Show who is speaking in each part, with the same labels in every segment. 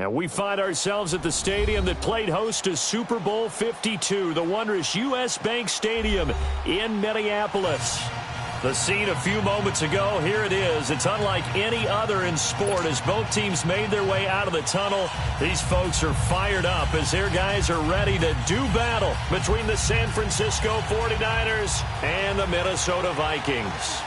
Speaker 1: And we find ourselves at the stadium that played host to Super Bowl 52, the wondrous U.S. Bank Stadium in Minneapolis. The scene a few moments ago, here it is. It's unlike any other in sport as both teams made their way out of the tunnel. These folks are fired up as their guys are ready to do battle between the San Francisco 49ers and the Minnesota Vikings.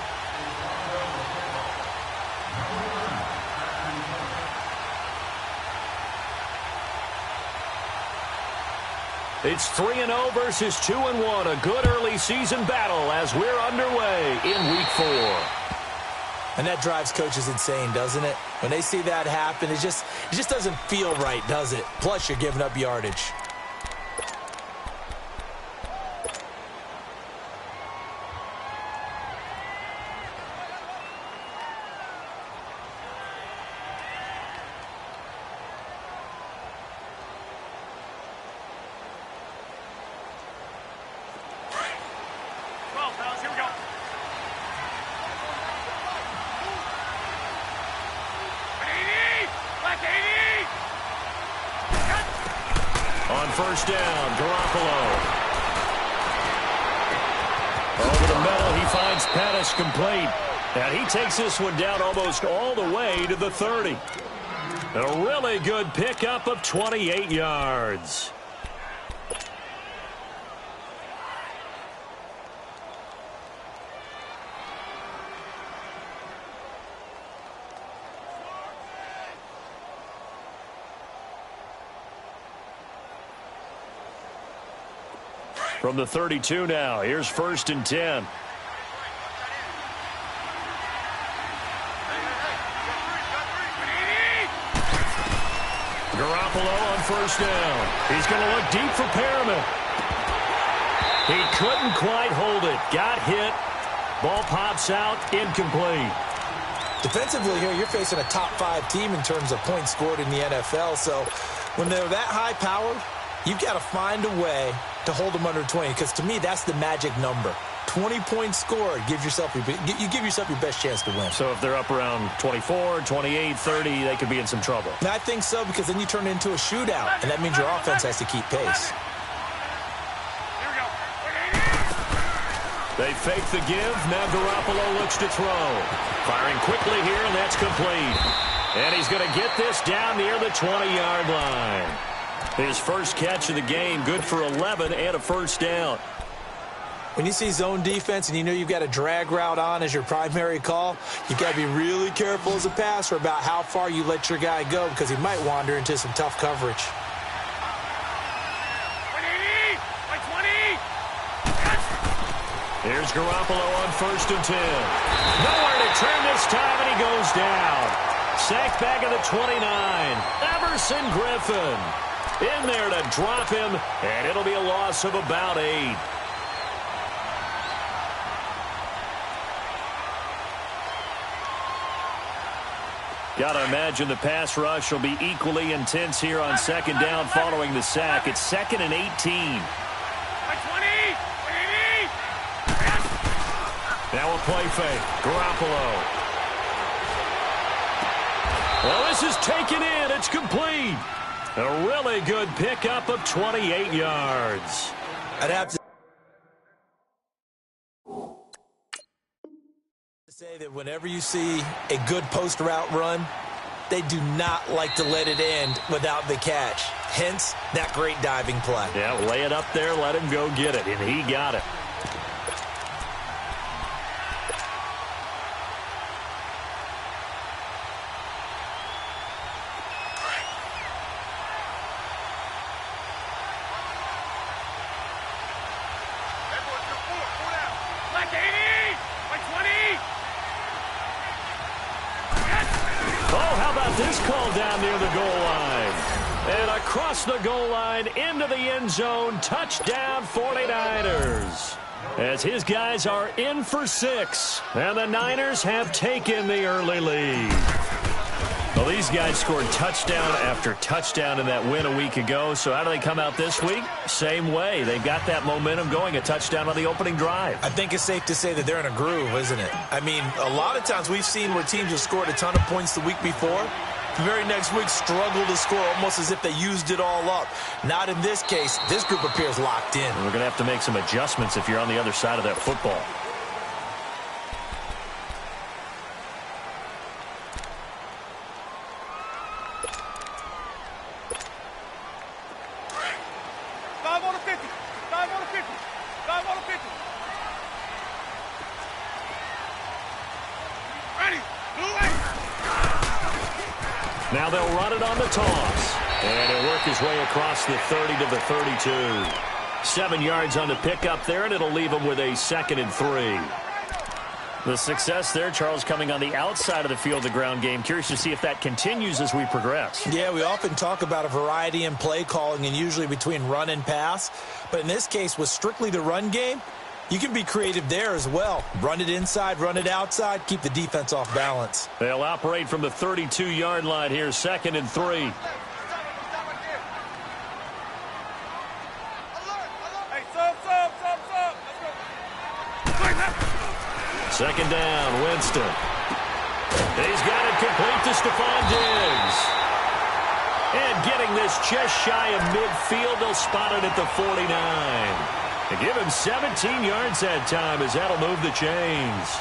Speaker 1: It's 3-0 versus 2-1, a good early season battle as we're underway in Week 4.
Speaker 2: And that drives coaches insane, doesn't it? When they see that happen, it just doesn't feel right, does it? Plus, you're giving up yardage.
Speaker 1: On first down, Garoppolo. Over the middle, he finds Pettis complete. And he takes this one down almost all the way to the 30. A really good pickup of 28 yards. From the 32 now, here's 1st and 10. Garoppolo on first down. He's going to look deep for Perriman. He couldn't quite hold it. Got hit. Ball pops out, incomplete.
Speaker 2: Defensively here, you're facing a top 5 team in terms of points scored in the NFL. So when they're that high-powered, you've got to find a way to hold them under 20, because to me, that's the magic number. 20 points scored, you give yourself your best chance to win.
Speaker 1: So if they're up around 24, 28, 30, they could be in some trouble.
Speaker 2: Now, I think so, because then you turn it into a shootout, and that means your offense has to keep pace.
Speaker 1: They fake the give. Now Garoppolo looks to throw. Firing quickly here, and that's complete. And he's going to get this down near the 20-yard line. His first catch of the game, good for 11 and a first down.
Speaker 2: When you see zone defense and you know you've got a drag route on as your primary call, you've got to be really careful as a passer about how far you let your guy go, because he might wander into some tough coverage.
Speaker 1: Here's Garoppolo on 1st and 10. Nowhere to turn this time, and he goes down. Sacked back at the 29. Everson Griffin in there to drop him, and it'll be a loss of about 8. Got to imagine the pass rush will be equally intense here on 2nd down following the sack. It's 2nd and 18. Now a play fake. Garoppolo. Well, this is taken in. It's complete. A really good pickup of 28 yards.
Speaker 2: I'd have to say that whenever you see a good post route run, they do not like to let it end without the catch. Hence, that great diving play.
Speaker 1: Yeah, lay it up there, let him go get it, and he got it. This call down near the goal line. And across the goal line into the end zone. Touchdown 49ers. As his guys are in for 6. And the Niners have taken the early lead. Well, these guys scored touchdown after touchdown in that win a week ago. So how do they come out this week? Same way. They've got that momentum going. A touchdown on the opening drive.
Speaker 2: I think it's safe to say that they're in a groove, isn't it? I mean, a lot of times we've seen where teams have scored a ton of points the week before, The very next week, struggle to score, almost as if they used it all up. Not in this case. This group appears locked in.
Speaker 1: We're going to have to make some adjustments if you're on the other side of that football.
Speaker 2: Now they'll run it on the toss. And he'll work his way across the 30 to the 32.
Speaker 1: 7 yards on the pickup there, and it'll leave him with a 2nd and 3. The success there, Charles, coming on the outside of the field, the ground game. Curious to see if that continues as we progress.
Speaker 2: Yeah, we often talk about a variety in play calling and usually between run and pass. But in this case, with strictly the run game, you can be creative there as well. Run it inside, run it outside, keep the defense off balance.
Speaker 1: They'll operate from the 32-yard line here, 2nd and 3. Second down, Winston. He's got it complete to Stephon Diggs. And getting this just shy of midfield, they'll spot it at the 49. They give him 17 yards that time as that'll move the chains.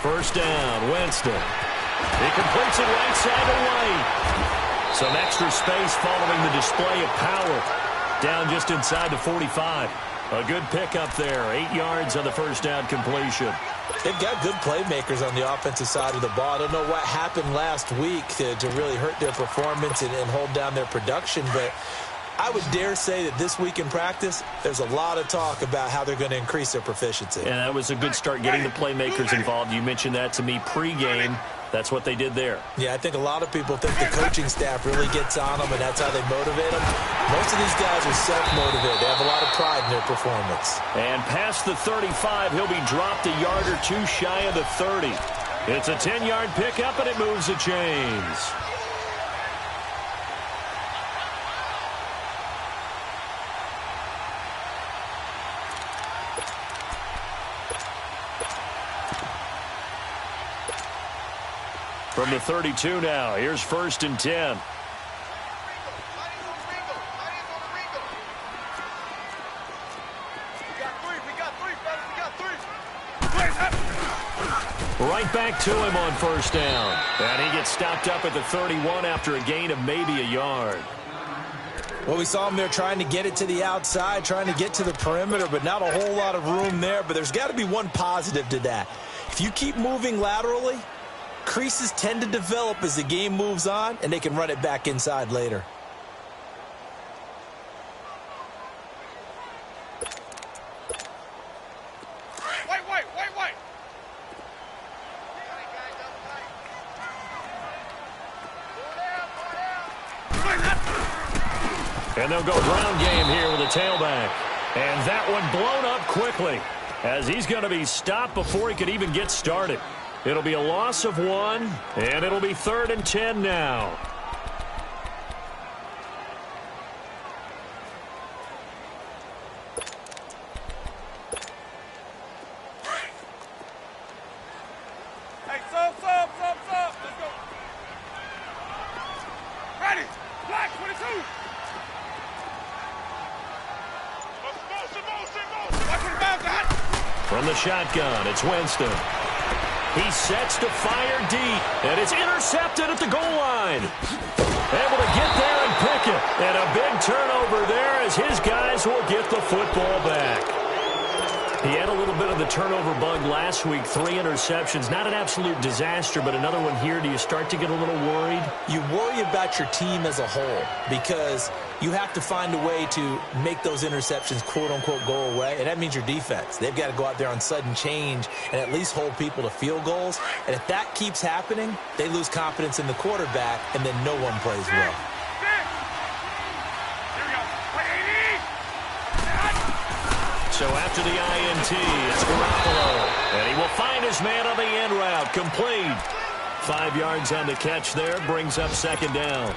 Speaker 1: First down, Winston. He completes it right side to White. Some extra space following the display of power. Down just inside the 45. A good pickup there. 8 yards on the first down completion.
Speaker 2: They've got good playmakers on the offensive side of the ball. I don't know what happened last week to really hurt their performance and hold down their production, but I would dare say that this week in practice, there's a lot of talk about how they're going to increase their proficiency.
Speaker 1: And that was a good start getting the playmakers involved. You mentioned that to me pregame. That's what they did there.
Speaker 2: Yeah, I think a lot of people think the coaching staff really gets on them, and that's how they motivate them. Most of these guys are self-motivated. They have a lot of pride in their performance.
Speaker 1: And past the 35, he'll be dropped a yard or two shy of the 30. It's a 10-yard pickup, and it moves the chains. From the 32 now, here's 1st and 10. Right back to him on 1st down. And he gets stopped up at the 31 after a gain of maybe a yard.
Speaker 2: Well, we saw him there trying to get it to the outside, trying to get to the perimeter, but not a whole lot of room there. But there's got to be one positive to that. If you keep moving laterally, creases tend to develop as the game moves on, and they can run it back inside later.
Speaker 3: Wait.
Speaker 1: And they'll go ground game here with a tailback. And that one blown up quickly as he's going to be stopped before he could even get started. It'll be a loss of 1, and it'll be 3rd and 10 now.
Speaker 3: Hey, sub. Let's go. Ready. Black 22. Motion.
Speaker 1: From the shotgun, it's Winston. He sets to fire deep, and it's intercepted at the goal line. Able to get there and pick it. And a big turnover there as his guys will get the football back. He had a little bit of the turnover bug last week, 3 interceptions. Not an absolute disaster, but another one here. Do you start to get a little worried?
Speaker 2: You worry about your team as a whole because you have to find a way to make those interceptions, quote-unquote, go away, and that means your defense. They've got to go out there on sudden change and at least hold people to field goals. And if that keeps happening, they lose confidence in the quarterback, and then no one plays well.
Speaker 1: So after the INT, it's Garoppolo. And he will find his man on the end route. Complete. 5 yards on the catch there. Brings up second down.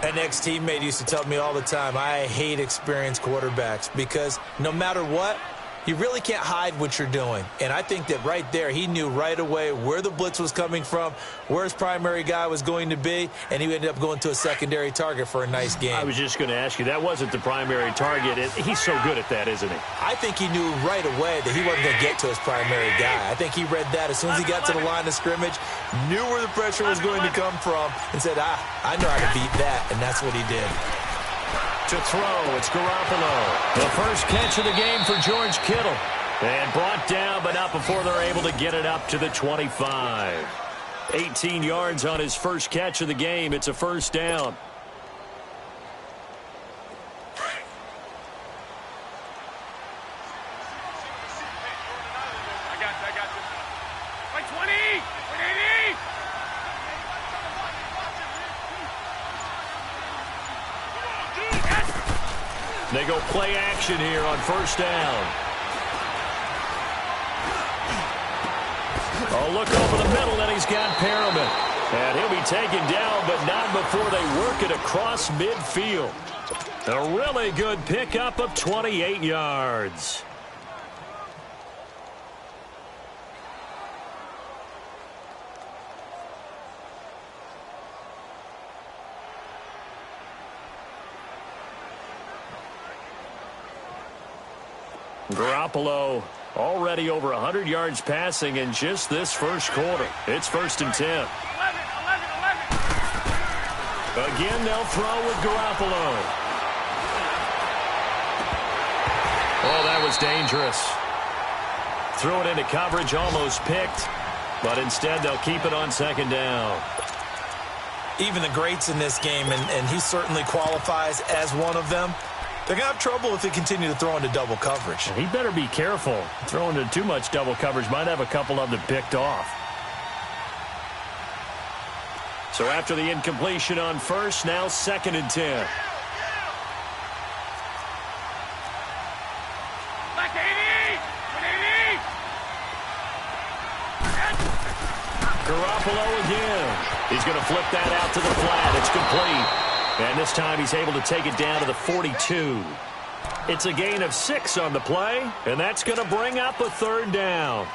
Speaker 2: An ex-teammate used to tell me all the time, I hate experienced quarterbacks because no matter what, you really can't hide what you're doing. And I think that right there, he knew right away where the blitz was coming from, where his primary guy was going to be, and he ended up going to a secondary target for a nice game.
Speaker 1: I was just going to ask you, that wasn't the primary target. He's so good at that, isn't he?
Speaker 2: I think he knew right away that he wasn't going to get to his primary guy. I think he read that as soon as he got to the line of scrimmage, knew where the pressure was going to come from, and said, I know how to beat that, and that's what he did.
Speaker 1: To throw, it's Garoppolo. The first catch of the game for George Kittle. And brought down, but not before they're able to get it up to the 25. 18 yards on his first catch of the game. It's a first down.
Speaker 3: I got you. Like 20! 180!
Speaker 1: They go play action here on first down. Oh, look over the middle, and he's got Perriman. And he'll be taken down, but not before they work it across midfield. A really good pickup of 28 yards. Garoppolo already over 100 yards passing in just this first quarter. It's 1st and 10.
Speaker 3: 11.
Speaker 1: Again, they'll throw with Garoppolo. Oh, that was dangerous. Threw it into coverage, almost picked, but instead they'll keep it on second down.
Speaker 2: Even the greats in this game, and he certainly qualifies as one of them, they're going to have trouble if they continue to throw into double coverage.
Speaker 1: He better be careful. Throwing into too much double coverage might have a couple of them picked off. So after the incompletion on first, now 2nd and 10.
Speaker 3: Like 80! 180!
Speaker 1: Garoppolo again. He's going to flip that out to the flat. It's complete. And this time he's able to take it down to the 42. It's a gain of 6 on the play, and that's going to bring up a 3rd down.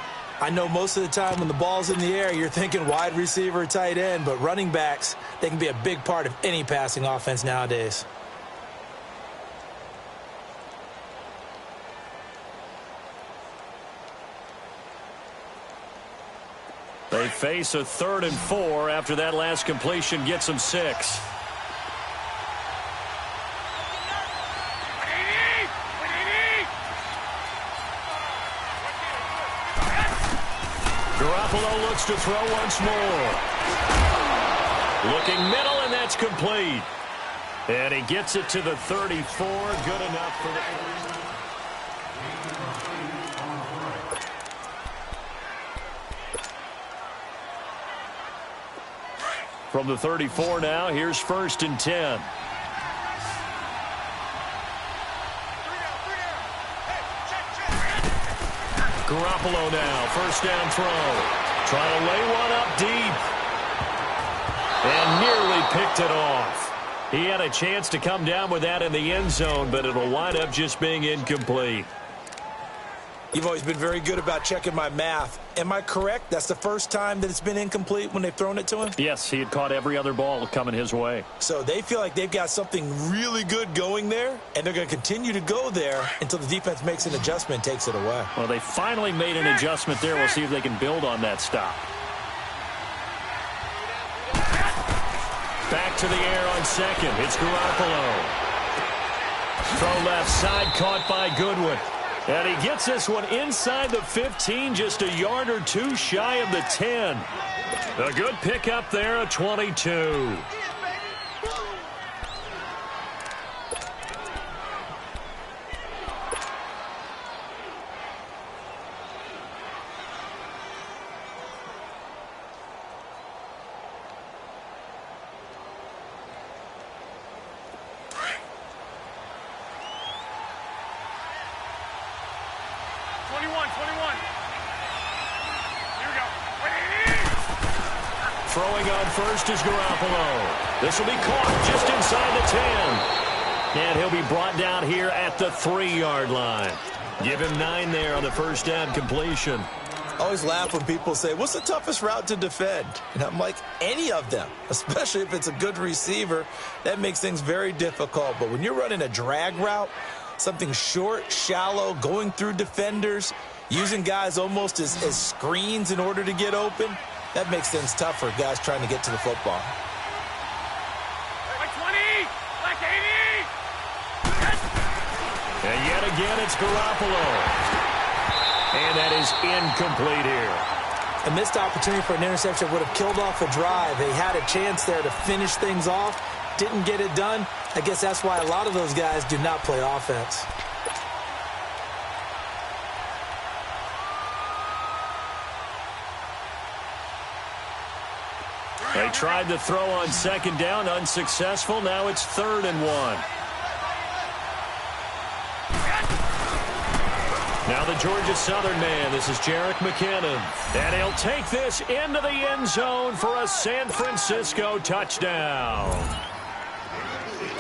Speaker 2: I know most of the time when the ball's in the air, you're thinking wide receiver, tight end, but running backs, they can be a big part of any passing offense nowadays.
Speaker 1: They face a 3rd and 4 after that last completion gets them 6. Garoppolo looks to throw once more. Looking middle, and that's complete. And he gets it to the 34. Good enough for the... From the 34 now, here's 1st and 10. Garoppolo now, 1st down throw. Trying to lay one up deep. And nearly picked it off. He had a chance to come down with that in the end zone, but it'll wind up just being incomplete.
Speaker 2: You've always been very good about checking my math. Am I correct? That's the first time that it's been incomplete when they've thrown it to him?
Speaker 1: Yes, he had caught every other ball coming his way.
Speaker 2: So they feel like they've got something really good going there, and they're going to continue to go there until the defense makes an adjustment and takes it away.
Speaker 1: Well, they finally made an adjustment there. We'll see if they can build on that stop. Back to the air on 2nd. It's Garoppolo. Throw left side, caught by Goodwin. And he gets this one inside the 15, just a yard or two shy of the 10. A good pickup there, a 22. Throwing on first is Garoppolo. This will be caught just inside the 10. And he'll be brought down here at the 3-yard line. Give him 9 there on the first down completion.
Speaker 2: I always laugh when people say, what's the toughest route to defend? And I'm like, any of them, especially if it's a good receiver. That makes things very difficult. But when you're running a drag route, something short, shallow, going through defenders, using guys almost as screens in order to get open, that makes things tough for guys trying to get to the football.
Speaker 3: Like 20, like 80.
Speaker 1: And yet again, it's Garoppolo. And that is incomplete here.
Speaker 2: A missed opportunity for an interception would have killed off a drive. They had a chance there to finish things off. Didn't get it done. I guess that's why a lot of those guys do not play offense.
Speaker 1: They tried to throw on second down, unsuccessful. Now it's 3rd and 1. Now the Georgia Southern man. This is Jerick McKinnon. And he'll take this into the end zone for a San Francisco touchdown.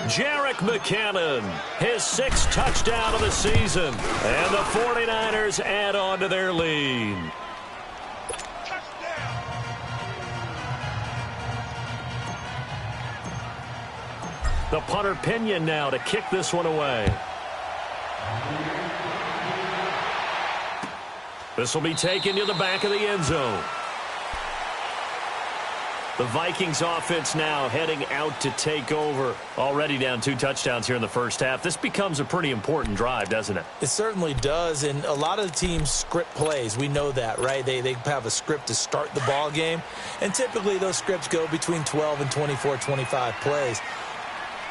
Speaker 1: Jerick McKinnon, his 6th touchdown of the season. And the 49ers add on to their lead. The punter Pinion now to kick this one away. This will be taken to the back of the end zone. The Vikings offense now heading out to take over. Already down 2 touchdowns here in the first half. This becomes a pretty important drive, doesn't it?
Speaker 2: It certainly does, and a lot of the teams script plays. We know that, right? They have a script to start the ball game, and typically those scripts go between 12 and 24, 25 plays.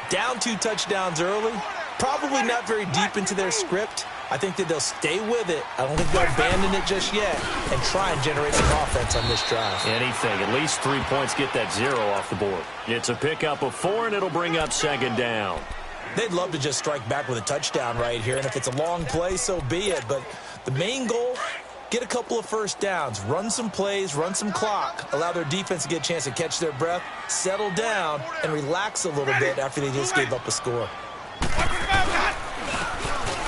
Speaker 2: Down 2 touchdowns early, probably not very deep into their script. I think that they'll stay with it. I don't think they'll abandon it just yet and try and generate some offense on this drive.
Speaker 1: Anything. At least 3 points, get that 0 off the board. It's a pickup of 4, and it'll bring up 2nd down.
Speaker 2: They'd love to just strike back with a touchdown right here, and if it's a long play, so be it. But the main goal, get a couple of first downs, run some plays, run some clock, allow their defense to get a chance to catch their breath, settle down, and relax a little bit after they just gave up a score.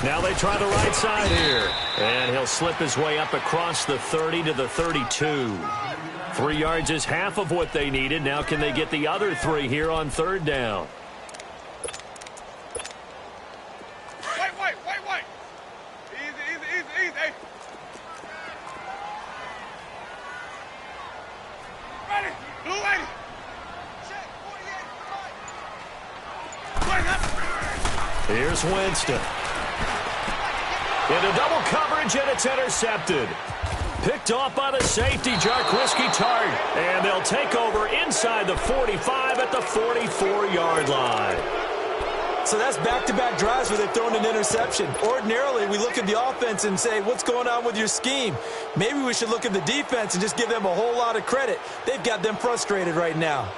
Speaker 1: Now they try the right side here. And he'll slip his way up across the 30 to the 32. 3 yards is half of what they needed. Now can they get the other 3 here on 3rd down?
Speaker 3: Wait. Easy. Ready. Blue lady.
Speaker 1: Here's Winston. Into double coverage, and it's intercepted. Picked off by the safety, Jarquiski Tart. And they'll take over inside the 45 at the 44-yard line.
Speaker 2: So that's back-to-back drives where they've thrown an interception. Ordinarily, we look at the offense and say, what's going on with your scheme? Maybe we should look at the defense and just give them a whole lot of credit. They've got them frustrated right now.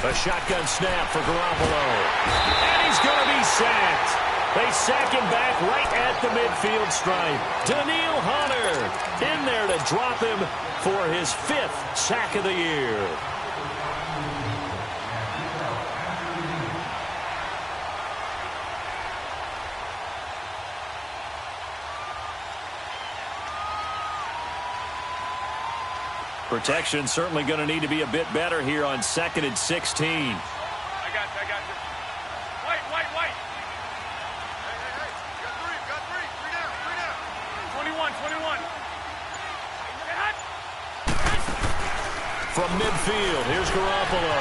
Speaker 1: A shotgun snap for Garoppolo. And he's going to be sacked. They sack him back right at the midfield stripe. Daniil Hunter in there to drop him for his 5th sack of the year. Protection certainly going to need to be a bit better here on 2nd and 16.
Speaker 3: I got you. Wait. Hey. Got three down. 21.
Speaker 1: From midfield, here's Garoppolo.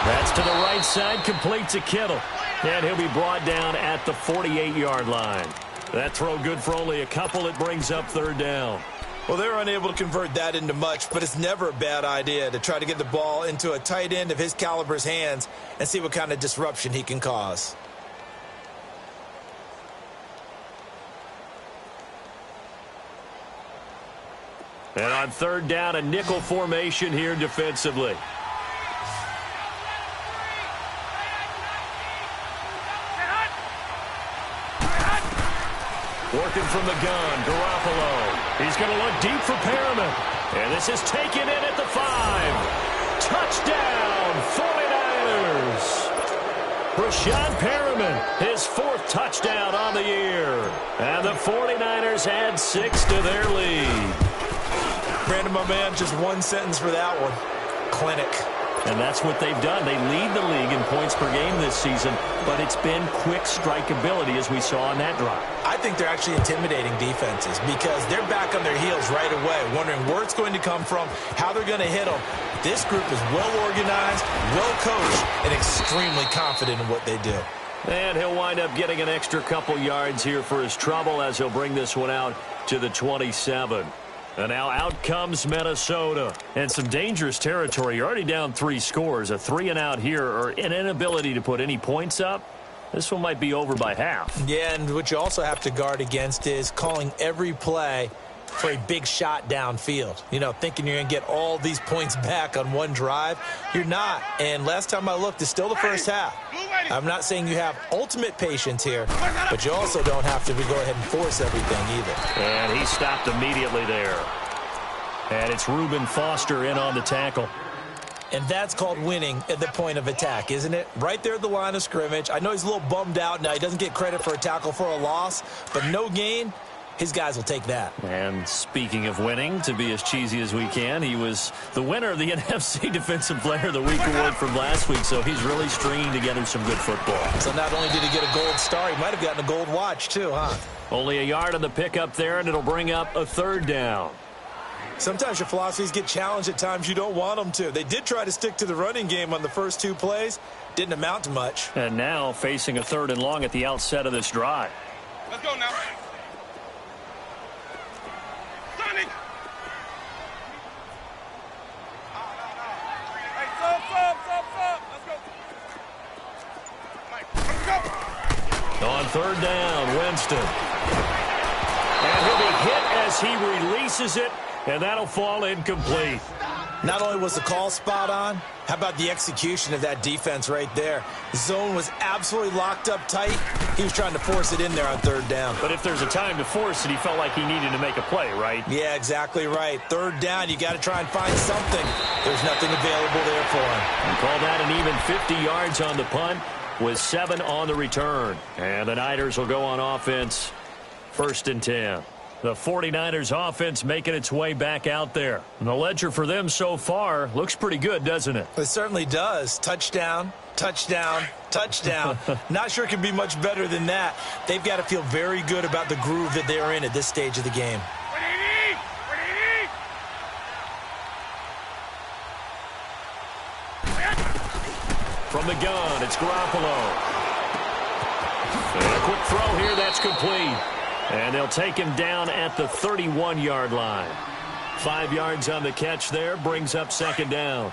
Speaker 1: That's to the right side, complete to Kittle. And he'll be brought down at the 48-yard line. That throw good for only a couple. It brings up third down.
Speaker 2: Well, they're unable to convert that into much, but it's never a bad idea to try to get the ball into a tight end of his caliber's hands and see what kind of disruption he can cause.
Speaker 1: And on third down, a nickel formation here defensively. Working from the gun, Garoppolo. He's going to look deep for Perriman. And this is taken in at the 5. Touchdown, 49ers. Rashad Perriman, his 4th touchdown on the year. And the 49ers add 6 to their lead.
Speaker 2: Brandon, my man, just one sentence for that one. Clinic.
Speaker 1: And that's what they've done. They lead the league in points per game this season, but it's been quick strikeability as we saw on that drive.
Speaker 2: I think they're actually intimidating defenses because they're back on their heels right away, wondering where it's going to come from, how they're going to hit them. This group is well organized, well coached, and extremely confident in what they do.
Speaker 1: And he'll wind up getting an extra couple yards here for his trouble as he'll bring this one out to the 27. And now out comes Minnesota. And some dangerous territory. You're already down 3 scores. A 3-and-out here, or an inability to put any points up. This one might be over by half.
Speaker 2: Yeah, and what you also have to guard against is calling every play for a big shot downfield. You know, thinking you're going to get all these points back on one drive. You're not. And last time I looked, it's still the first half. I'm not saying you have ultimate patience here, but you also don't have to go ahead and force everything either.
Speaker 1: And he stopped immediately there. And it's Reuben Foster in on the tackle.
Speaker 2: And that's called winning at the point of attack, isn't it? Right there at the line of scrimmage. I know he's a little bummed out now. He doesn't get credit for a tackle for a loss, but no gain. His guys will take that.
Speaker 1: And speaking of winning, to be as cheesy as we can, he was the winner of the NFC Defensive Player of the Week award from last week, so he's really stringing together some good football.
Speaker 2: So not only did he get a gold star, he might have gotten a gold watch too, huh?
Speaker 1: Only a yard on the pickup there, and it'll bring up a third down.
Speaker 2: Sometimes your philosophies get challenged at times you don't want them to. They did try to stick to the running game on the first 2 plays. Didn't amount to much.
Speaker 1: And now facing a 3rd and long at the outset of this drive.
Speaker 3: Let's go now. Sonic. Hey, sub. Let's go.
Speaker 1: On third down, Winston. And he'll be hit as he releases it, and that'll fall incomplete.
Speaker 2: Not only was the call spot on, how about the execution of that defense right there? The zone was absolutely locked up tight. He was trying to force it in there on third down.
Speaker 1: But if there's a time to force it, he felt like he needed to make a play, right?
Speaker 2: Yeah, exactly right. Third down, you got to try and find something. There's nothing available there for him.
Speaker 1: And call that an even 50 yards on the punt with 7 on the return. And the Niners will go on offense, 1st and 10. The 49ers offense making its way back out there. And the ledger for them so far looks pretty good, doesn't it?
Speaker 2: It certainly does. Touchdown, touchdown, touchdown. Not sure it can be much better than that. They've got to feel very good about the groove that they're in at this stage of the game.
Speaker 1: From the gun, it's Garoppolo. And a quick throw here, that's complete. And they'll take him down at the 31-yard line. 5 yards on the catch there, brings up 2nd down.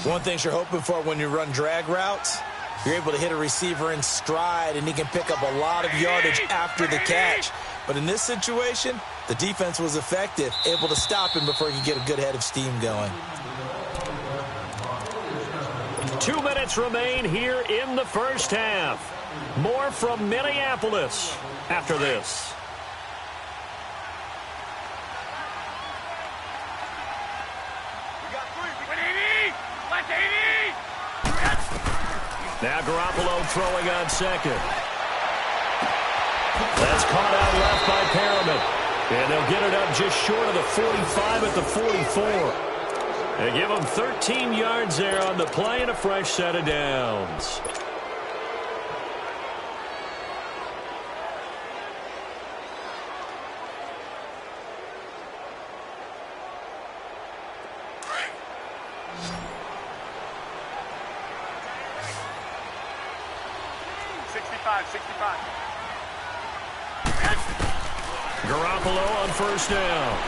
Speaker 2: One thing you're hoping for when you run drag routes, you're able to hit a receiver in stride, and he can pick up a lot of yardage after the catch. But in this situation, the defense was effective, able to stop him before he could get a good head of steam going.
Speaker 1: 2 minutes remain here in the first half. More from Minneapolis after this. Now Garoppolo throwing on 2nd. That's caught out left by Perriman. And they'll get it up just short of the 45 at the 44. They give them 13 yards there on the play and a fresh set of downs.
Speaker 3: 65, 65.
Speaker 1: Garoppolo on first down.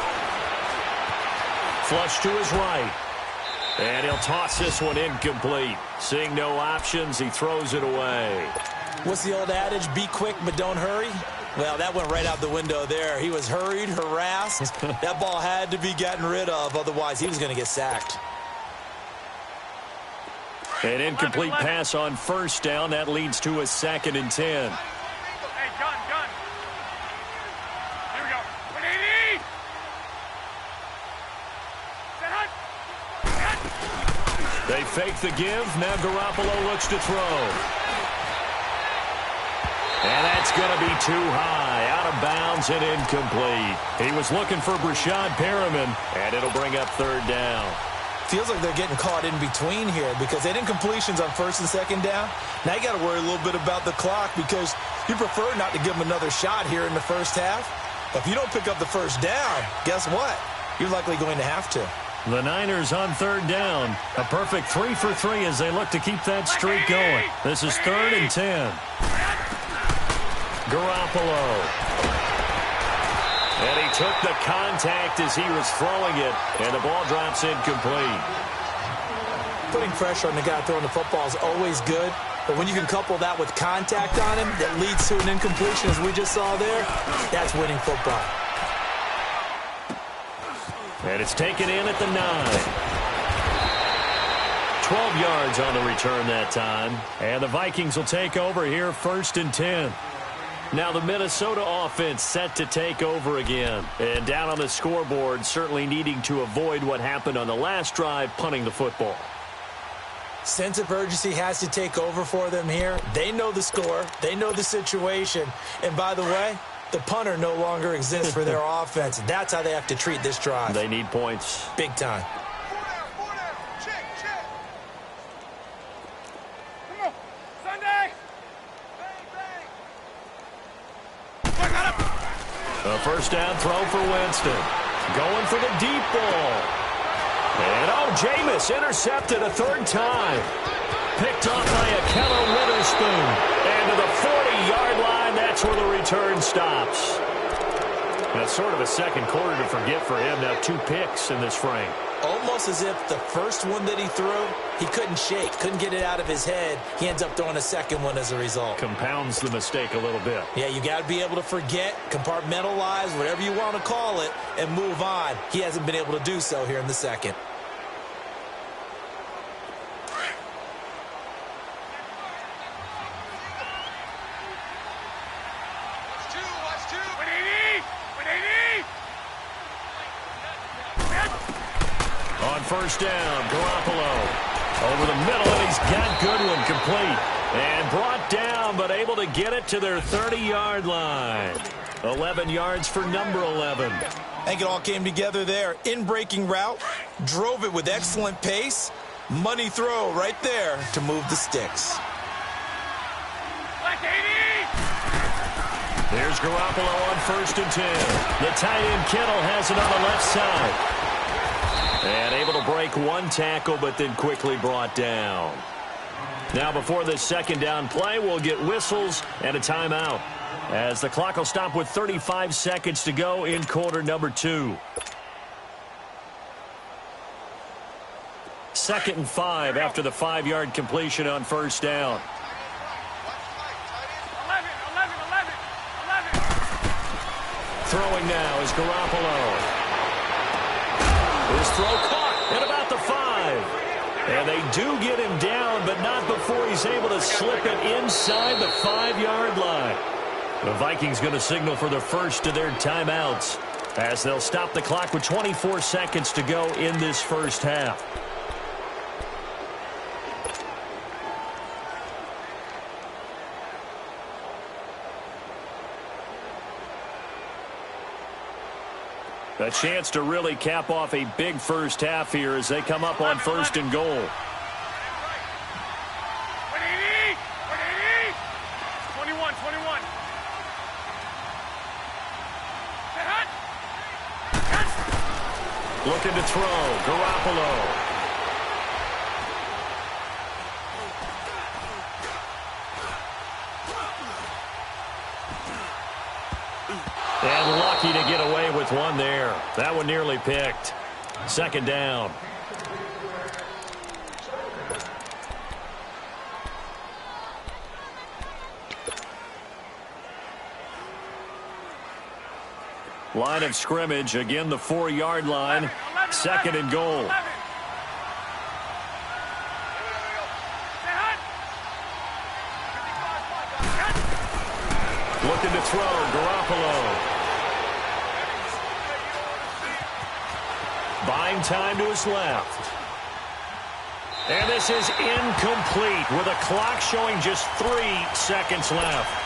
Speaker 1: Flush to his right. And he'll toss this one incomplete. Seeing no options, he throws it away.
Speaker 2: What's the old adage? Be quick, but don't hurry. Well, that went right out the window there. He was hurried, harassed. That ball had to be gotten rid of. Otherwise, he was going to get sacked.
Speaker 1: An incomplete pass on first down. That leads to a 2nd and 10.
Speaker 3: Hey, gun. Here we go. 180. Set hut.
Speaker 1: They fake the give. Now Garoppolo looks to throw. And that's going to be too high. Out of bounds and incomplete. He was looking for Brashad Perriman, and it'll bring up 3rd down.
Speaker 2: Feels like they're getting caught in between here because they did incompletions on 1st and 2nd down. Now you got to worry a little bit about the clock because you prefer not to give them another shot here in the first half. If you don't pick up the 1st down, guess what? You're likely going to have to.
Speaker 1: The Niners on 3rd down. A perfect 3 for 3 as they look to keep that streak going. This is 3rd and 10. Garoppolo. And he took the contact as he was throwing it, and the ball drops incomplete.
Speaker 2: Putting pressure on the guy throwing the football is always good, but when you can couple that with contact on him that leads to an incompletion, as we just saw there, that's winning football.
Speaker 1: And it's taken in at the 9. 12 yards on the return that time, and the Vikings will take over here 1st and 10. Now the Minnesota offense set to take over again. And down on the scoreboard, certainly needing to avoid what happened on the last drive, punting the football.
Speaker 2: Sense of urgency has to take over for them here. They know the score. They know the situation. And by the way, the punter no longer exists for their offense. That's how they have to treat this drive.
Speaker 1: They need points.
Speaker 2: Big time.
Speaker 3: Come on. Sunday.
Speaker 1: A 1st down throw for Winston. Going for the deep ball. And Jameis intercepted a 3rd time. Picked off by Akello Witherspoon. And to the 40-yard line, that's where the return stops. That's sort of a 2nd quarter to forget for him. Now 2 picks in this frame.
Speaker 2: Almost as if the first one that he threw, he couldn't shake, couldn't get it out of his head. He ends up throwing a 2nd one as a result.
Speaker 1: Compounds the mistake a little bit.
Speaker 2: Yeah, you got to be able to forget, compartmentalize, whatever you want to call it, and move on. He hasn't been able to do so here in the 2nd.
Speaker 1: On 1st down, Garoppolo over the middle, and he's got Goodwin complete. And brought down, but able to get it to their 30-yard line. 11 yards for number 11.
Speaker 2: I think it all came together there. In-breaking route, drove it with excellent pace. Money throw right there to move the sticks.
Speaker 1: There's Garoppolo on 1st and 10. The tight end Kittle has it on the left side. And able to break 1 tackle, but then quickly brought down. Now before this 2nd down play, we'll get whistles and a timeout, as the clock will stop with 35 seconds to go in quarter number 2. 2nd and 5 after the 5-yard completion on 1st down.
Speaker 3: 11.
Speaker 1: Throwing now is Garoppolo. His throw caught at about the 5. And they do get him down, but not before he's able to slip it inside the 5-yard line. The Vikings going to signal for the first of their timeouts, as they'll stop the clock with 24 seconds to go in this first half. A chance to really cap off a big first half here as they come up on 1st and goal.
Speaker 3: 180. 21.
Speaker 1: Looking to throw. Garoppolo. Lucky to get away with one there. That one nearly picked. Second down. Line of scrimmage, again the 4-yard line. Second and goal. Looking to throw, Garoppolo. Buying time to his left. And this is incomplete with a clock showing just 3 seconds left.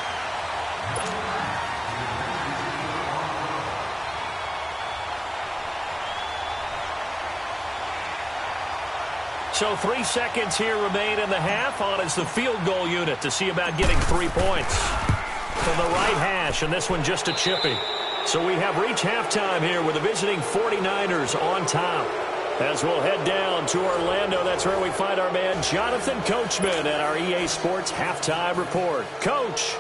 Speaker 1: So 3 seconds here remain in the half. On is the field goal unit to see about getting 3 points. From the right hash, and this one just a chippy. So we have reached halftime here with the visiting 49ers on top. As we'll head down to Orlando, that's where we find our man Jonathan Coachman at our EA Sports Halftime Report. Coach.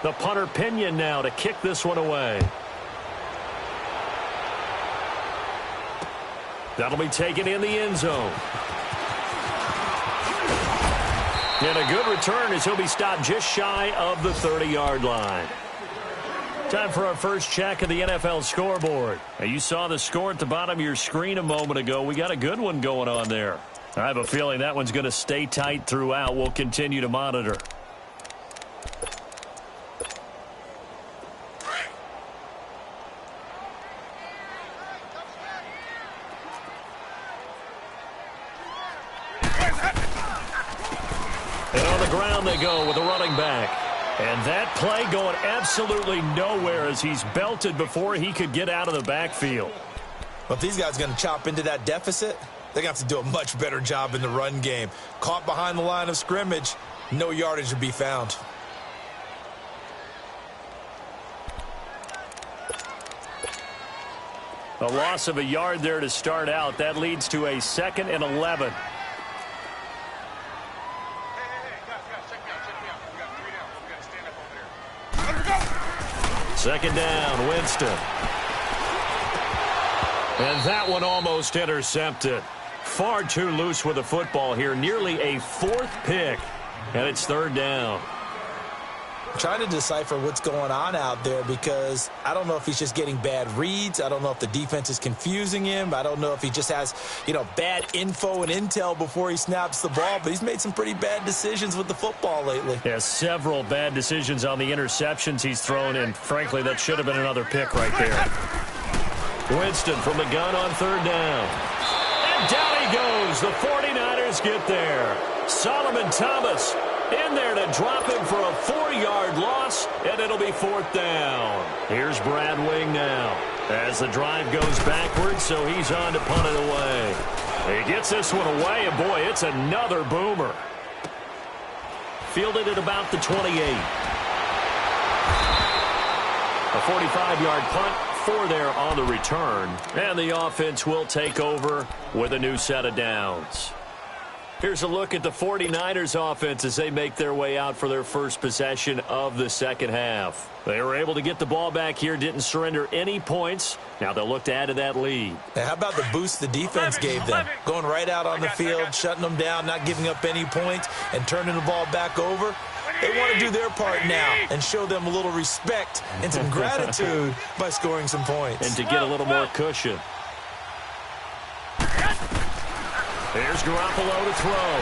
Speaker 1: The punter Pinion now to kick this one away. That'll be taken in the end zone. And a good return as he'll be stopped just shy of the 30-yard line. Time for our first check of the NFL scoreboard. Now, you saw the score at the bottom of your screen a moment ago. We got a good one going on there. I have a feeling that one's going to stay tight throughout. We'll continue to monitor. They go with a running back. And that play going absolutely nowhere as he's belted before he could get out of the backfield.
Speaker 2: Well, if these guys are going to chop into that deficit, they're going to have to do a much better job in the run game. Caught behind the line of scrimmage, no yardage to be found.
Speaker 1: A loss of a yard there to start out. That leads to a 2nd and 11. Second down, Winston. And that one almost intercepted. Far too loose with the football here. Nearly a 4th pick. And it's 3rd down.
Speaker 2: I'm trying to decipher what's going on out there because I don't know if he's just getting bad reads. I don't know if the defense is confusing him. I don't know if he just has, bad info and intel before he snaps the ball. But he's made some pretty bad decisions with the football lately.
Speaker 1: Yeah, several bad decisions on the interceptions he's thrown, and frankly, that should have been another pick right there. Winston from the gun on 3rd down. And down he goes. The 49ers get there. Solomon Thomas in there to drop him for a 4-yard loss, and it'll be 4th down. Here's Brad Wing now as the drive goes backwards, so he's on to punt it away. He gets this one away, and boy, it's another boomer. Fielded at about the 28. A 45-yard punt, 4 there on the return, and the offense will take over with a new set of downs. Here's a look at the 49ers offense as they make their way out for their first possession of the second half. They were able to get the ball back here, didn't surrender any points. Now they'll look to add to that lead.
Speaker 2: Now, how about the boost the defense gave them? Going right out on the field, shutting them down, not giving up any points, and turning the ball back over. They want to do their part now and show them a little respect and some gratitude by scoring some points.
Speaker 1: And to get a little more cushion. Here's Garoppolo to throw.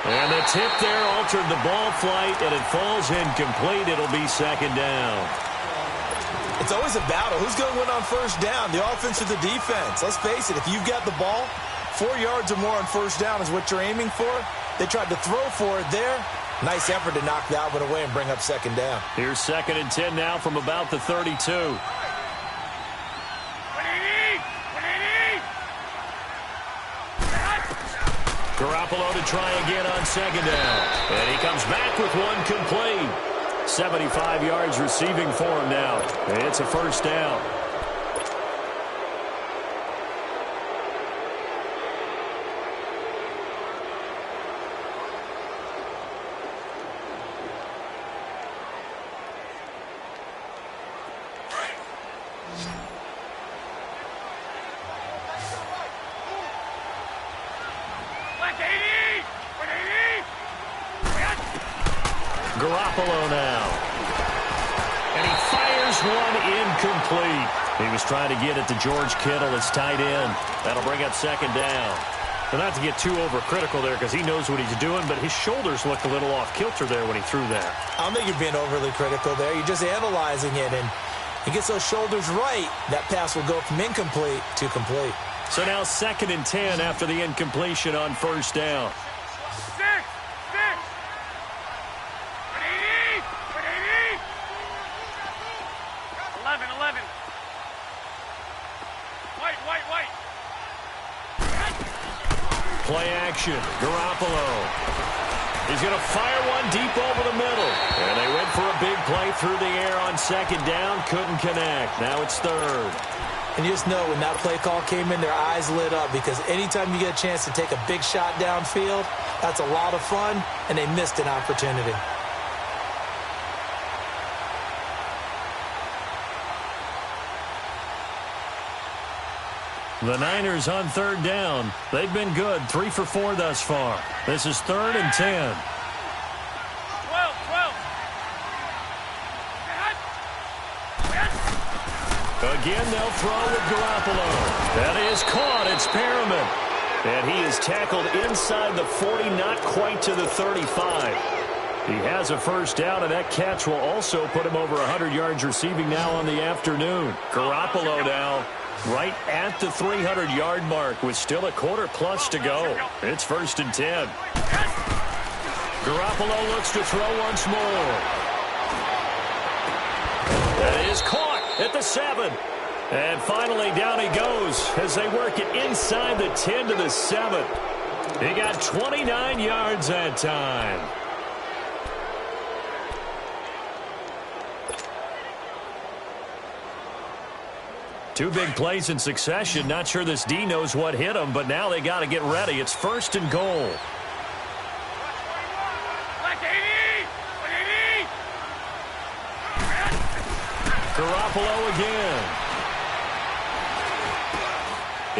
Speaker 1: And the tip there altered the ball flight, and it falls incomplete. It'll be 2nd down.
Speaker 2: It's always a battle. Who's going to win on 1st down, the offense or the defense? Let's face it, if you've got the ball, 4 yards or more on 1st down is what you're aiming for. They tried to throw for it there. Nice effort to knock that one away and bring up 2nd down.
Speaker 1: Here's 2nd and 10 now from about the 32. Garoppolo to try again on 2nd down. And he comes back with one complete. 75 yards receiving for him now. And it's a 1st down. Garoppolo now. And he fires one incomplete. He was trying to get it to George Kittle, his tight end. That'll bring up second down. And not to get too overcritical there because he knows what he's doing, but his shoulders looked a little off kilter there when he threw that.
Speaker 2: I don't think you're being overly critical there. You're just analyzing it, and he gets those shoulders right. That pass will go from incomplete to complete.
Speaker 1: So now 2nd and 10 after the incompletion on first down.
Speaker 3: 11. White.
Speaker 1: Play action. Garoppolo. He's going to fire one deep over the middle. And they went for a big play through the air on 2nd down. Couldn't connect. Now it's 3rd.
Speaker 2: And you just know when that play call came in, their eyes lit up because anytime you get a chance to take a big shot downfield, that's a lot of fun, and they missed an opportunity.
Speaker 1: The Niners on 3rd down. They've been good, 3 for 4 thus far. This is 3rd and 10.
Speaker 3: 12.
Speaker 1: Again, they'll throw with Garoppolo. That is caught. It's Perriman. And he is tackled inside the 40, not quite to the 35. He has a first down, and that catch will also put him over 100 yards receiving now on the afternoon. Garoppolo now right at the 300-yard mark with still a quarter plus to go. It's 1st and 10. Garoppolo looks to throw once more. That is caught at the 7. And finally down he goes as they work it inside the 10 to the 7. He got 29 yards that time. Two big plays in succession. Not sure this D knows what hit him, but now they got to get ready. It's 1st and goal. Garoppolo again.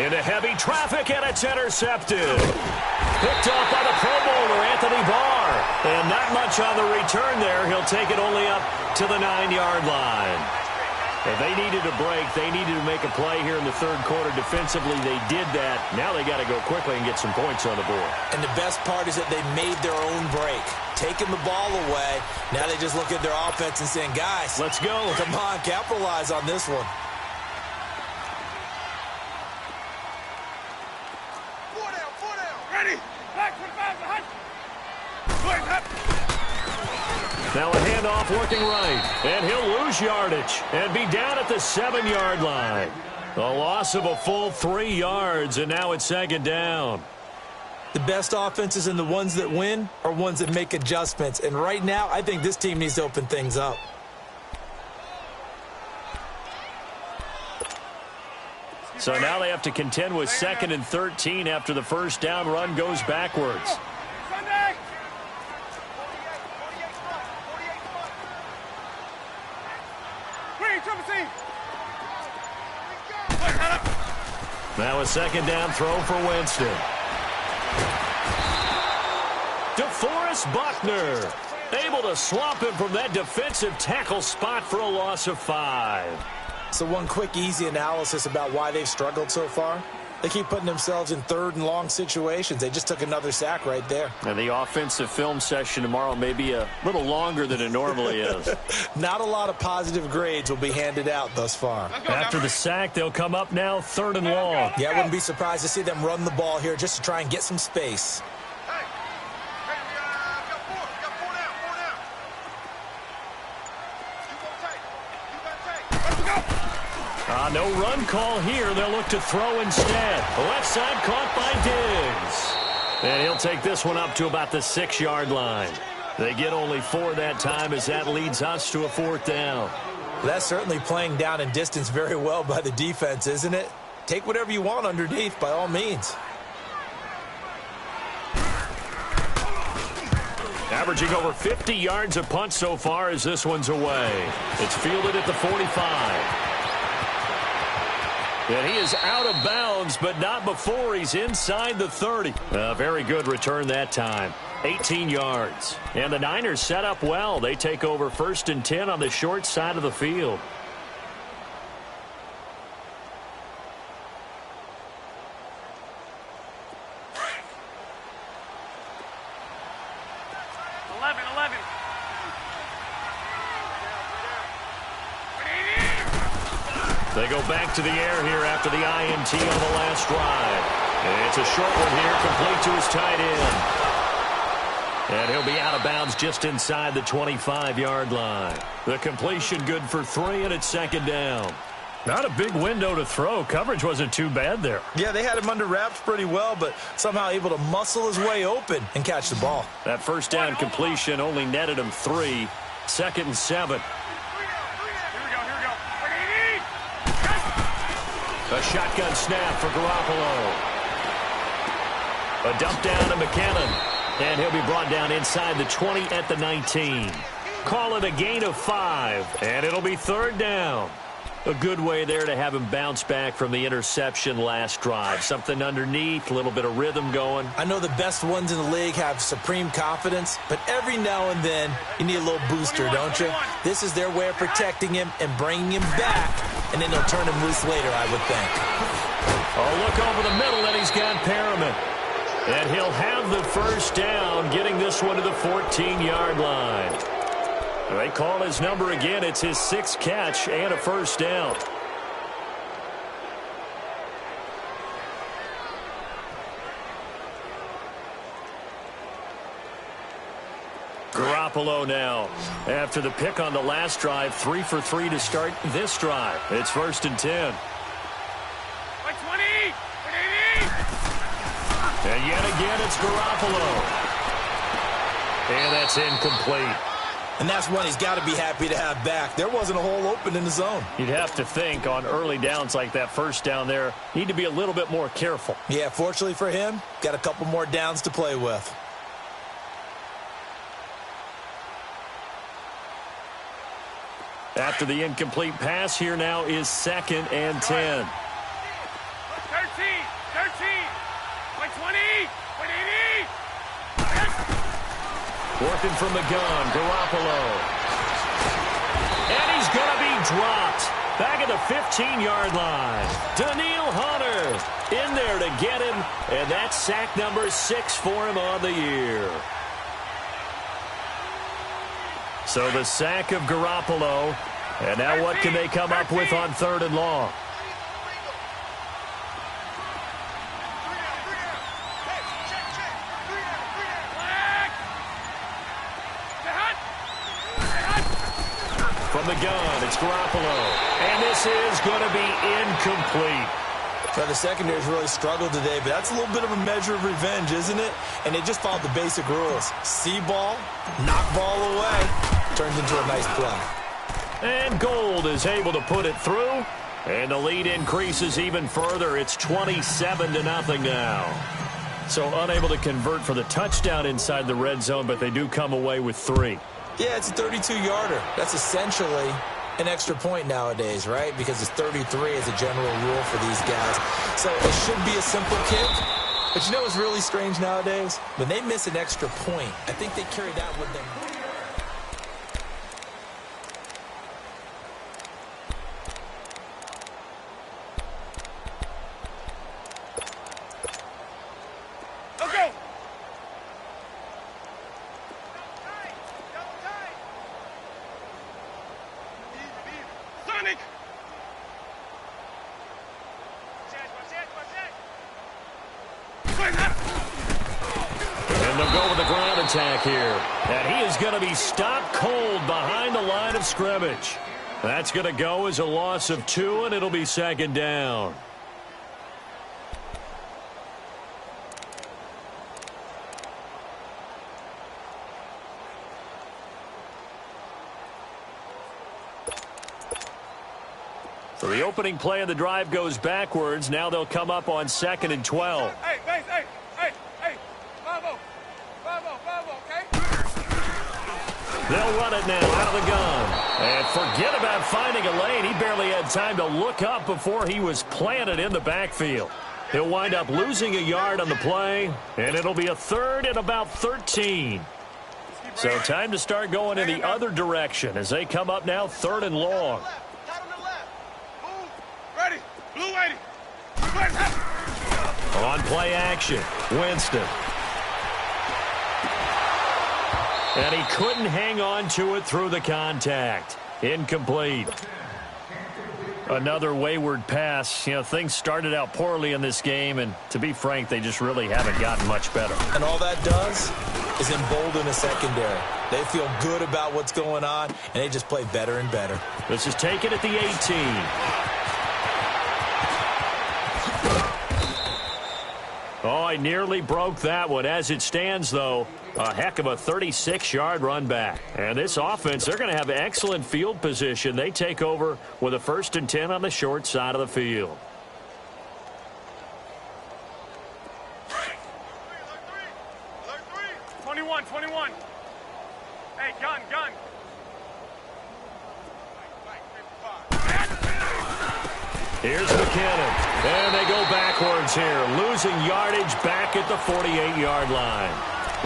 Speaker 1: Into heavy traffic, and it's intercepted. Picked off by the Pro Bowler, Anthony Barr. And not much on the return there. He'll take it only up to the 9-yard line. If they needed a break, they needed to make a play here in the 3rd quarter. Defensively, they did that. Now they got to go quickly and get some points on the board.
Speaker 2: And the best part is that they made their own break. Taking the ball away. Now they just look at their offense and saying, guys,
Speaker 1: let's go.
Speaker 2: Come on, capitalize on this one.
Speaker 3: Four down. Ready. Back 25 behind.
Speaker 1: Now a handoff looking right. And he'll lose yardage and be down at the 7-yard line. A loss of a full 3 yards, and now it's 2nd down.
Speaker 2: The best offenses and the ones that win are ones that make adjustments. And right now, I think this team needs to open things up.
Speaker 1: So now they have to contend with 2nd and 13 after the first down run goes backwards.
Speaker 3: Sunday.
Speaker 1: Now a 2nd down throw for Winston. DeForest Buckner able to swamp him from that defensive tackle spot for a loss of 5.
Speaker 2: So one quick, easy analysis about why they've struggled so far. They keep putting themselves in 3rd and long situations. They just took another sack right there.
Speaker 1: And the offensive film session tomorrow may be a little longer than it normally is.
Speaker 2: Not a lot of positive grades will be handed out thus far.
Speaker 1: After the sack, they'll come up now 3rd and long.
Speaker 2: Yeah, I wouldn't be surprised to see them run the ball here just to try and get some space.
Speaker 1: No run call here. They'll look to throw instead. Left side caught by Diggs. And he'll take this one up to about the 6-yard line. They get only 4 that time as that leads us to a 4th down.
Speaker 2: That's certainly playing down and distance very well by the defense, isn't it? Take whatever you want underneath by all means.
Speaker 1: Averaging over 50 yards a punt so far as this one's away. It's fielded at the 45. And he is out of bounds, but not before he's inside the 30. Very good return that time. 18 yards. And the Niners set up well. They take over 1st and 10 on the short side of the field. They go back to the air here after the INT on the last drive. And it's a short one here, complete to his tight end. And he'll be out of bounds just inside the 25-yard line. The completion good for 3, and it's 2nd down. Not a big window to throw. Coverage wasn't too bad there.
Speaker 2: Yeah, they had him under wraps pretty well, but somehow able to muscle his way open and catch the ball.
Speaker 1: That 1st down completion only netted him 3. 2nd and 7. A shotgun snap for Garoppolo. A dump down to McKinnon. And he'll be brought down inside the 20 at the 19. Call it a gain of 5. And it'll be 3rd down. A good way there to have him bounce back from the interception last drive. Something underneath, a little bit of rhythm going.
Speaker 2: I know the best ones in the league have supreme confidence, but every now and then you need a little booster, don't you? This is their way of protecting him and bringing him back, and then they'll turn him loose later, I would think.
Speaker 1: Oh, look over the middle, and he's got Perriman. And he'll have the 1st down, getting this one to the 14-yard line. They call his number again. It's his 6th catch and a 1st down. Garoppolo now. After the pick on the last drive, 3 for 3 to start this drive. It's 1st and 10.
Speaker 3: 20!
Speaker 1: And yet again, it's Garoppolo. And that's incomplete.
Speaker 2: And that's one he's got to be happy to have back. There wasn't a hole open in the zone.
Speaker 1: You'd have to think on early downs like that 1st down there, need to be a little bit more careful.
Speaker 2: Yeah, fortunately for him, got a couple more downs to play with.
Speaker 1: After the incomplete pass, here now is 2nd and 10.
Speaker 3: 13! 20! 80!
Speaker 1: Working from the gun, Garoppolo. And he's going to be dropped. Back at the 15-yard line. Daniil Hunter in there to get him. And that's sack number 6 for him on the year. So the sack of Garoppolo. And now what can they come up with on 3rd and long? From the gun, it's Garoppolo. And this is going to be incomplete.
Speaker 2: So the secondary's really struggled today, but that's a little bit of a measure of revenge, isn't it? And they just followed the basic rules. See ball, knock ball away. Turns into a nice play.
Speaker 1: And Gold is able to put it through. And the lead increases even further. It's 27-0 now. So unable to convert for the touchdown inside the red zone, but they do come away with 3.
Speaker 2: Yeah, it's a 32-yarder. That's essentially an extra point nowadays, right? Because it's 33 as a general rule for these guys. So it should be a simple kick. But you know what's really strange nowadays? When they miss an extra point, I think they carry that with them.
Speaker 1: Attack here. And he is going to be stopped cold behind the line of scrimmage. That's going to go as a loss of 2, and it'll be 2nd down. So the opening play of the drive goes backwards. Now they'll come up on 2nd and 12.
Speaker 3: Hey, Bravo, okay?
Speaker 1: They'll run it now out of the gun. And forget about finding a lane. He barely had time to look up before he was planted in the backfield. He'll wind up losing a yard on the play, and it'll be a third and about 13. So time to start going in the other direction as they come up now third and long.
Speaker 3: Ready. Blue 80.
Speaker 1: On play action, Winston. And he couldn't hang on to it through the contact. Incomplete. Another wayward pass. You know, things started out poorly in this game, and to be frank, they just really haven't gotten much better.
Speaker 2: And all that does is embolden a secondary. They feel good about what's going on, and they just play better and better.
Speaker 1: This is taken at the 18. Oh, I nearly broke that one. As it stands, though, a heck of a 36-yard run back. And this offense, they're going to have excellent field position. They take over with a 1st and 10 on the short side of the field.
Speaker 3: Alert 3. 21. Hey, gun.
Speaker 1: Here's McKinnon. And they go backwards here, losing yardage back at the 48-yard line.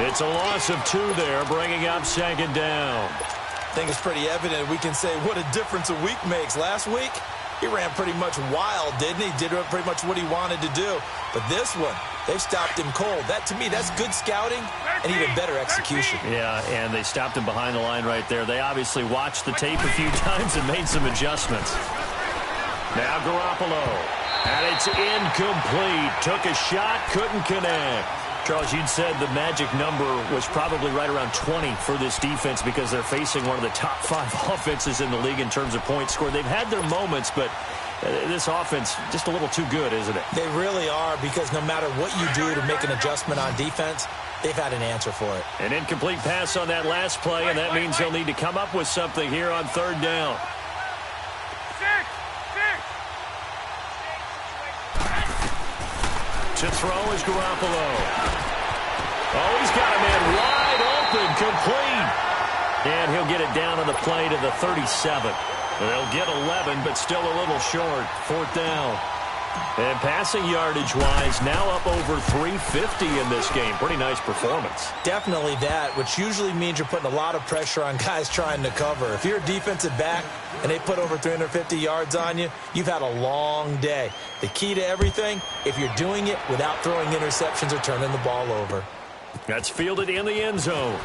Speaker 1: It's a loss of 2 there, bringing up 2nd down.
Speaker 2: I think it's pretty evident we can say what a difference a week makes. Last week, he ran pretty much wild, didn't he? Did pretty much what he wanted to do. But this one, they've stopped him cold. That, to me, that's good scouting and even better execution.
Speaker 1: Yeah, and they stopped him behind the line right there. They obviously watched the tape a few times and made some adjustments. Now Garoppolo. And it's incomplete. Took a shot, couldn't connect. Charles, you'd said the magic number was probably right around 20 for this defense because they're facing one of the top 5 offenses in the league in terms of points scored. They've had their moments, but this offense just a little too good, isn't it?
Speaker 2: They really are, because no matter what you do to make an adjustment on defense, they've had an answer for it.
Speaker 1: An incomplete pass on that last play, and that means they'll need to come up with something here on 3rd down. To throw is Garoppolo. Oh, he's got a man wide open, complete. And he'll get it down on the play to the 37. They'll get 11, but still a little short. 4th down. And passing yardage-wise, now up over 350 in this game. Pretty nice performance.
Speaker 2: Definitely that, which usually means you're putting a lot of pressure on guys trying to cover. If you're a defensive back and they put over 350 yards on you, you've had a long day. The key to everything, if you're doing it without throwing interceptions or turning the ball over.
Speaker 1: That's fielded in the end zone.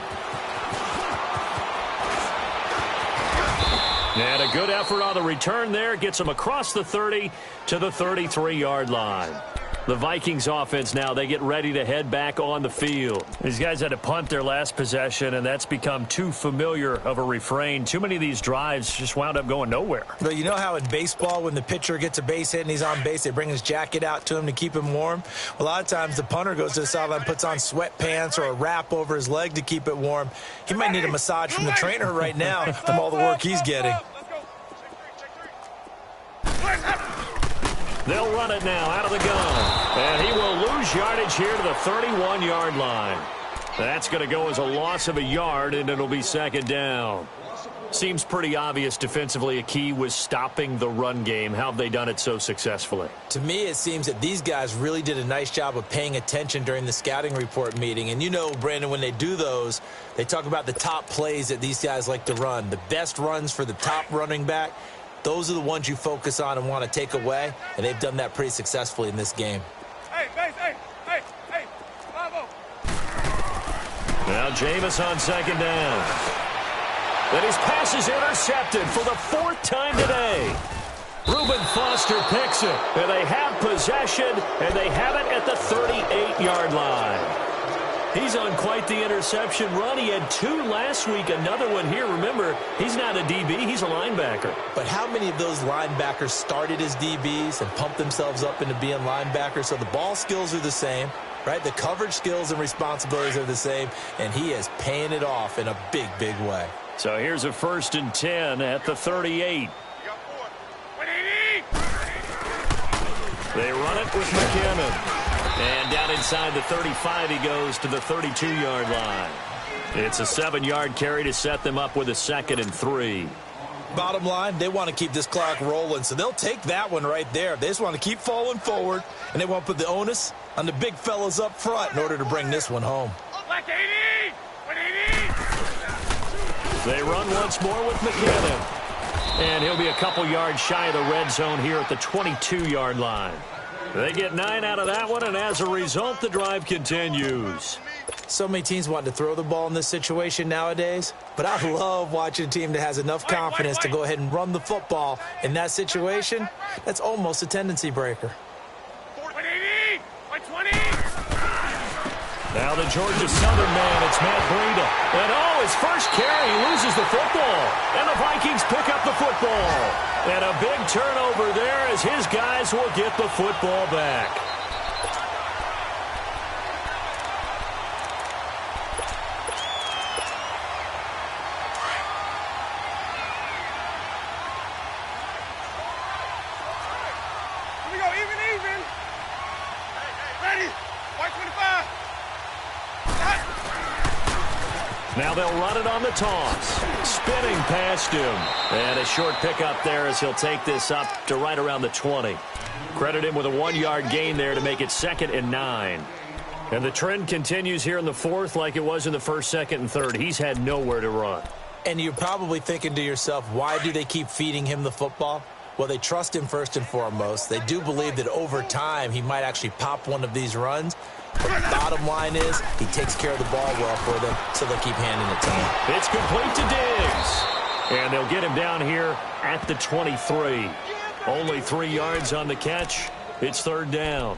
Speaker 1: And a good effort on the return there. Gets them across the 30 to the 33-yard line. The Vikings offense now, they get ready to head back on the field. These guys had to punt their last possession, and that's become too familiar of a refrain. Too many of these drives just wound up going nowhere.
Speaker 2: But you know how in baseball, when the pitcher gets a base hit and he's on base, they bring his jacket out to him to keep him warm? A lot of times the punter goes to the sideline, puts on sweatpants or a wrap over his leg to keep it warm. He might need a massage from the trainer right now from all the work he's getting.
Speaker 1: They'll run it now out of the gun. And he will lose yardage here to the 31-yard line. That's going to go as a loss of a yard, and it'll be 2nd down. Seems pretty obvious defensively a key was stopping the run game. How have they done it so successfully?
Speaker 2: To me, it seems that these guys really did a nice job of paying attention during the scouting report meeting. And you know, Brandon, when they do those, they talk about the top plays that these guys like to run. The best runs for the top running back. Those are the ones you focus on and want to take away, and they've done that pretty successfully in this game.
Speaker 3: Hey, base, hey, bravo.
Speaker 1: Now Jameis on 2nd down. Then his pass is intercepted for the 4th time today. Reuben Foster picks it, and they have possession, and they have it at the 38-yard line. He's on quite the interception run. He had 2 last week, another one here. Remember, he's not a DB, he's a linebacker.
Speaker 2: But how many of those linebackers started as DBs and pumped themselves up into being linebackers? So the ball skills are the same, right? The coverage skills and responsibilities are the same, and he is paying it off in a big, big way.
Speaker 1: So here's a 1st and 10 at the 38.
Speaker 3: You got 4. 180.
Speaker 1: They run it with McKinnon. And down inside the 35 he goes to the 32-yard line. It's a 7-yard carry to set them up with a 2nd and 3.
Speaker 2: Bottom line, they want to keep this clock rolling, so they'll take that one right there. They just want to keep falling forward, and they want to put the onus on the big fellas up front in order to bring this one home.
Speaker 3: Black 80! 180!
Speaker 1: They run once more with McKinnon. And he'll be a couple yards shy of the red zone here at the 22-yard line. They get 9 out of that one, and as a result, the drive continues.
Speaker 2: So many teams want to throw the ball in this situation nowadays, but I love watching a team that has enough confidence to go ahead and run the football. In that situation, that's almost a tendency breaker.
Speaker 3: 180! 120!
Speaker 1: Now the Georgia Southern man, it's Matt Breida. And his first carry, he loses the football. And the Vikings pick up the football. And a big turnover there as his guys will get the football back.
Speaker 3: Here we go, even. Ready? White 25.
Speaker 1: Now they'll run it on the toss. Spinning past him. And a short pickup there as he'll take this up to right around the 20. Credit him with a 1-yard gain there to make it 2nd and 9. And the trend continues here in the 4th like it was in the 1st, 2nd, and 3rd. He's had nowhere to run.
Speaker 2: And you're probably thinking to yourself, why do they keep feeding him the football? Well, they trust him first and foremost. They do believe that over time he might actually pop one of these runs. But the bottom line is he takes care of the ball well for them, so they'll keep handing it to him.
Speaker 1: It's complete to Diggs. And they'll get him down here at the 23. Only 3 yards on the catch. It's 3rd down.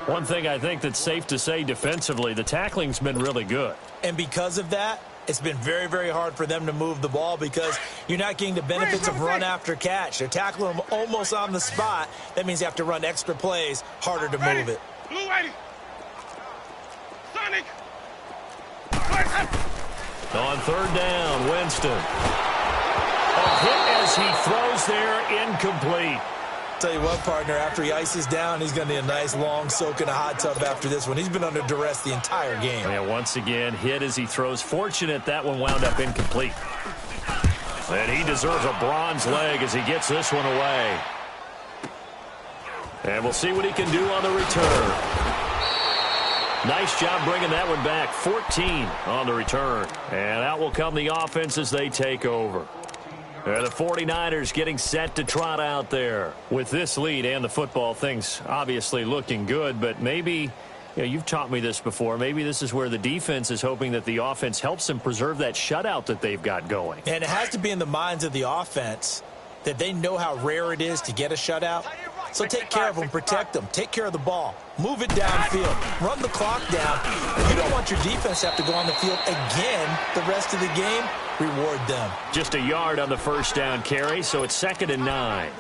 Speaker 1: One thing I think that's safe to say defensively, the tackling's been really good.
Speaker 2: And because of that, it's been very, very hard for them to move the ball because you're not getting the benefits of run after catch. They're tackling them almost on the spot. That means you have to run extra plays, harder to move it.
Speaker 3: Blue 80. Sonic.
Speaker 1: On 3rd down, Winston. A hit as he throws there, incomplete.
Speaker 2: Tell you what, partner, after he ices down, he's going to need a nice long soak in a hot tub after this one. He's been under duress the entire game.
Speaker 1: Yeah, once again, hit as he throws. Fortunate that one wound up incomplete. And he deserves a bronze leg as he gets this one away. And we'll see what he can do on the return. Nice job bringing that one back. 14 on the return. And out will come the offense as they take over. The 49ers getting set to trot out there. With this lead and the football, things obviously looking good, but maybe, you've taught me this before, maybe this is where the defense is hoping that the offense helps them preserve that shutout that they've got going.
Speaker 2: And it has to be in the minds of the offense that they know how rare it is to get a shutout. So take care of them, protect them, take care of the ball, move it downfield, run the clock down. You don't want your defense to have to go on the field again the rest of the game. Reward them.
Speaker 1: Just a yard on the 1st down carry, so it's 2nd and 9.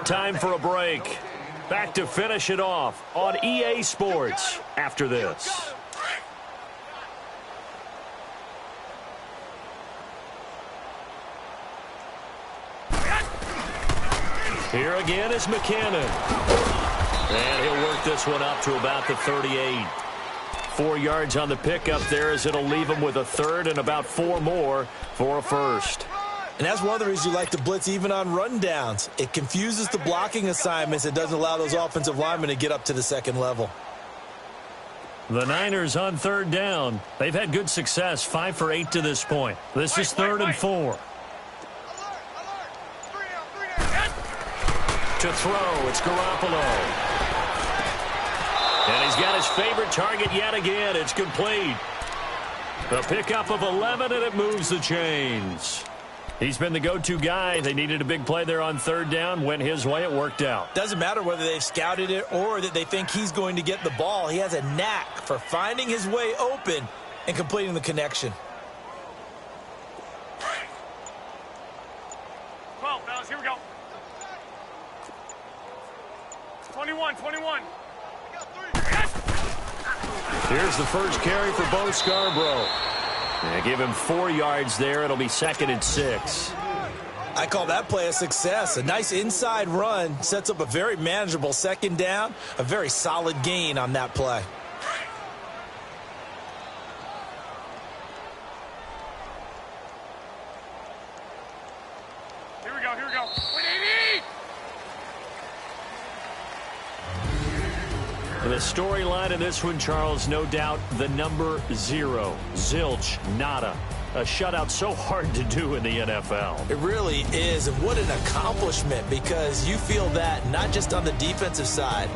Speaker 1: Time for a break. Back to finish it off on EA Sports after this. Here again is McKinnon. And he'll work this one up to about the 38. 4 yards on the pickup there as it'll leave him with a 3rd and about 4 more for a 1st.
Speaker 2: And that's one of the reasons you like to blitz even on rundowns. It confuses the blocking assignments. It doesn't allow those offensive linemen to get up to the 2nd level.
Speaker 1: The Niners on 3rd down. They've had good success, 5 for 8 to this point. This is 3rd and 4. To throw, it's Garoppolo. And he's got his favorite target yet again. It's complete. The pickup of 11, and it moves the chains. He's been the go-to guy. They needed a big play there on 3rd down. Went his way. It worked out.
Speaker 2: Doesn't matter whether they've scouted it or that they think he's going to get the ball. He has a knack for finding his way open and completing the connection.
Speaker 3: 12, fellas, here we go. 21.
Speaker 1: Here's the first carry for Bo Scarborough. They give him 4 yards there. It'll be 2nd and 6.
Speaker 2: I call that play a success. A nice inside run sets up a very manageable second down, a very solid gain on that play.
Speaker 3: Here we go. 180!
Speaker 1: The storyline in this one, Charles, no doubt the number 0. Zilch, nada. A shutout so hard to do in the NFL.
Speaker 2: It really is, and what an accomplishment, because you feel that not just on the defensive side,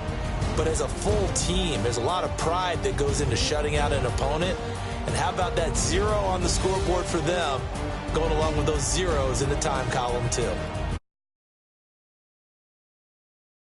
Speaker 2: but as a full team. There's a lot of pride that goes into shutting out an opponent. And how about that 0 on the scoreboard for them, going along with those zeros in the time column too.